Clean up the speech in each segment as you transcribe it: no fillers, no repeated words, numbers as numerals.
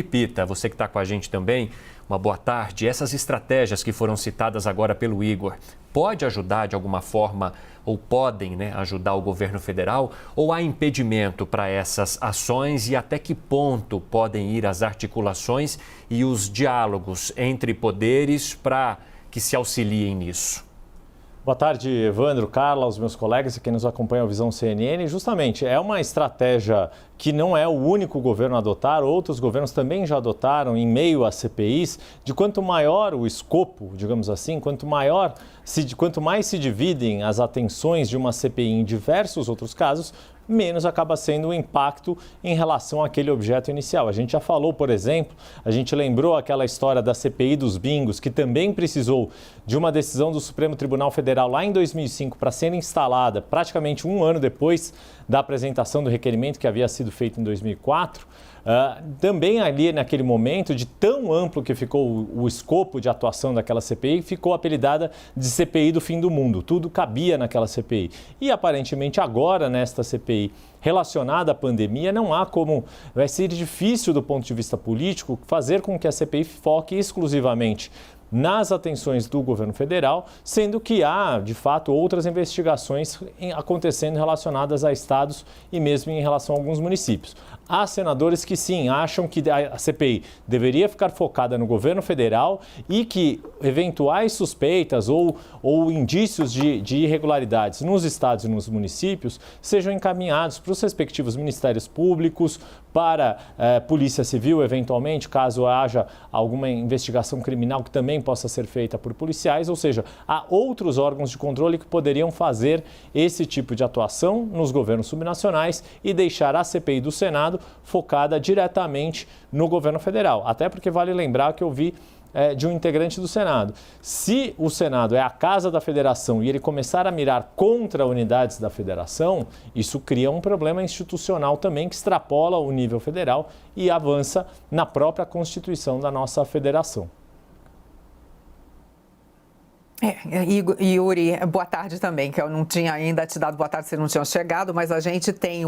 Pita, você que está com a gente também, uma boa tarde. Essas estratégias que foram citadas agora pelo Igor, pode ajudar de alguma forma, ou podem, ajudar o governo federal? Ou há impedimento para essas ações e até que ponto podem ir as articulações e os diálogos entre poderes para que se auxiliem nisso? Boa tarde, Evandro, Carla, os meus colegas e quem nos acompanha ao Visão CNN. Justamente, é uma estratégia que não é o único governo a adotar, outros governos também já adotaram em meio às CPIs, de quanto maior o escopo, digamos assim, quanto mais se dividem as atenções de uma CPI em diversos outros casos, menos acaba sendo o impacto em relação àquele objeto inicial. A gente já falou, por exemplo, a gente lembrou aquela história da CPI dos bingos, que também precisou de uma decisão do Supremo Tribunal Federal lá em 2005 para ser instalada praticamente um ano depois da apresentação do requerimento que havia sido feito em 2004. Também ali naquele momento, de tão amplo que ficou o escopo de atuação daquela CPI, ficou apelidada de CPI do fim do mundo. Tudo cabia naquela CPI. E aparentemente agora, nesta CPI relacionada à pandemia, não há como, vai ser difícil do ponto de vista político, fazer com que a CPI foque exclusivamente nas atenções do governo federal, sendo que há, de fato, outras investigações acontecendo relacionadas a estados e mesmo em relação a alguns municípios. Há senadores que sim, acham que a CPI deveria ficar focada no governo federal e que eventuais suspeitas ou indícios de irregularidades nos estados e nos municípios sejam encaminhados para os respectivos ministérios públicos, para a Polícia Civil, eventualmente, caso haja alguma investigação criminal que também possa ser feita por policiais, ou seja, há outros órgãos de controle que poderiam fazer esse tipo de atuação nos governos subnacionais e deixar a CPI do Senado focada diretamente no governo federal. Até porque vale lembrar que eu vi de um integrante do Senado. Se o Senado é a casa da federação e ele começar a mirar contra unidades da federação, isso cria um problema institucional também que extrapola o nível federal e avança na própria Constituição da nossa federação. Yuri, boa tarde também, que eu não tinha ainda te dado boa tarde, você não tinha chegado, mas a gente tem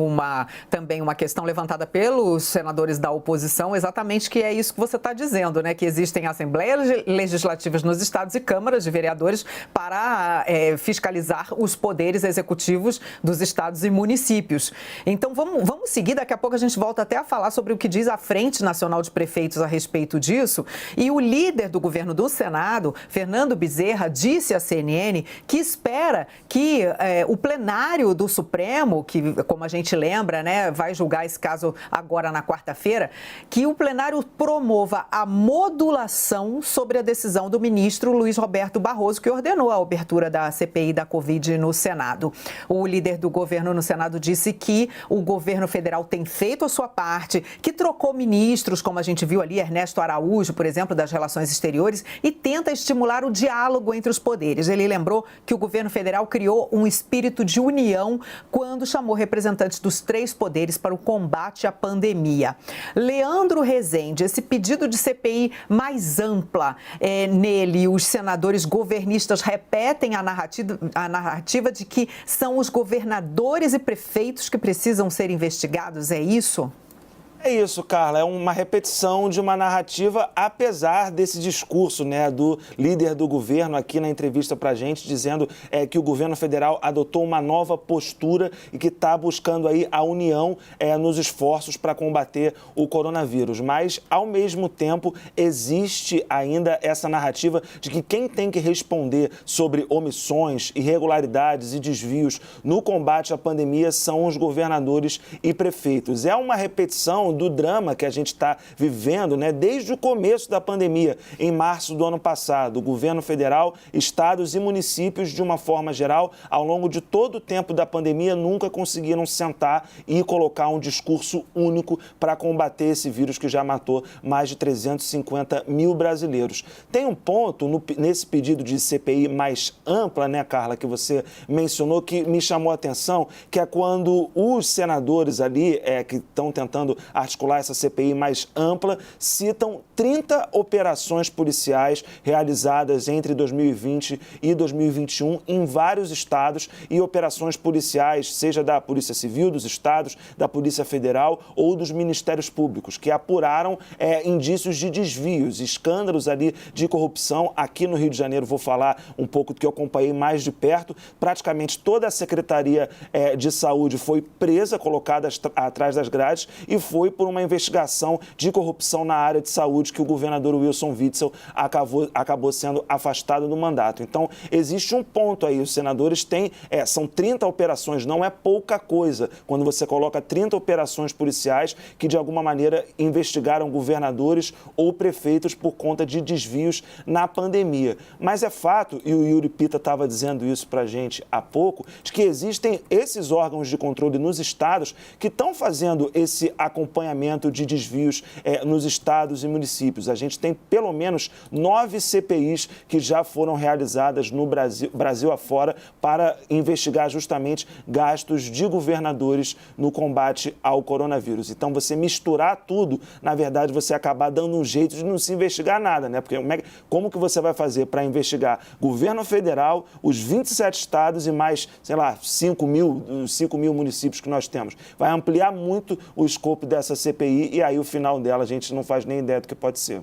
também uma questão levantada pelos senadores da oposição, exatamente que é isso que você está dizendo, que existem assembleias legislativas nos estados e câmaras de vereadores para fiscalizar os poderes executivos dos estados e municípios. Então vamos seguir, daqui a pouco a gente volta até a falar sobre o que diz a Frente Nacional de Prefeitos a respeito disso, e o líder do governo do Senado, Fernando Bezerra, disse à CNN que espera que o plenário do Supremo, que, como a gente lembra, vai julgar esse caso agora na quarta-feira, que o plenário promova a modulação sobre a decisão do ministro Luiz Roberto Barroso, que ordenou a abertura da CPI da Covid no Senado. O líder do governo no Senado disse que o governo federal tem feito a sua parte, que trocou ministros, como a gente viu ali, Ernesto Araújo, por exemplo, das Relações Exteriores, e tenta estimular o diálogo entre os poderes. Ele lembrou que o governo federal criou um espírito de união quando chamou representantes dos três poderes para o combate à pandemia. Leandro Rezende, esse pedido de CPI mais ampla, nele os senadores governistas repetem a narrativa de que são os governadores e prefeitos que precisam ser investigados, é isso? É isso, Carla, é uma repetição de uma narrativa, apesar desse discurso do líder do governo aqui na entrevista para a gente, dizendo que o governo federal adotou uma nova postura e que está buscando aí a união nos esforços para combater o coronavírus. Mas, ao mesmo tempo, existe ainda essa narrativa de que quem tem que responder sobre omissões, irregularidades e desvios no combate à pandemia são os governadores e prefeitos. É uma repetição do drama que a gente está vivendo, desde o começo da pandemia, em março do ano passado. O governo federal, estados e municípios, de uma forma geral, ao longo de todo o tempo da pandemia, nunca conseguiram sentar e colocar um discurso único para combater esse vírus que já matou mais de 350 mil brasileiros. Tem um ponto nesse pedido de CPI mais ampla, Carla, que você mencionou, que me chamou a atenção, que é quando os senadores ali, que estão tentando articular essa CPI mais ampla, citam 30 operações policiais realizadas entre 2020 e 2021 em vários estados e operações policiais, seja da Polícia Civil dos estados, da Polícia Federal ou dos Ministérios Públicos, que apuraram indícios de desvios, escândalos ali de corrupção. Aqui no Rio de Janeiro, vou falar um pouco do que eu acompanhei mais de perto, praticamente toda a Secretaria de Saúde foi presa, colocada atrás das grades, e foi por uma investigação de corrupção na área de saúde que o governador Wilson Witzel acabou sendo afastado do mandato. Então, existe um ponto aí, os senadores têm, são 30 operações, não é pouca coisa, quando você coloca 30 operações policiais que, de alguma maneira, investigaram governadores ou prefeitos por conta de desvios na pandemia. Mas é fato, e o Yuri Pita estava dizendo isso para a gente há pouco, de que existem esses órgãos de controle nos estados que estão fazendo esse acompanhamento de desvios nos estados e municípios. A gente tem pelo menos 9 CPIs que já foram realizadas no Brasil afora para investigar justamente gastos de governadores no combate ao coronavírus. Então, você misturar tudo, na verdade, você acabar dando um jeito de não se investigar nada, né? Porque como que você vai fazer para investigar governo federal, os 27 estados e mais, sei lá, 5 mil municípios que nós temos? Vai ampliar muito o escopo dessa CPI e aí o final dela a gente não faz nem ideia do que pode ser.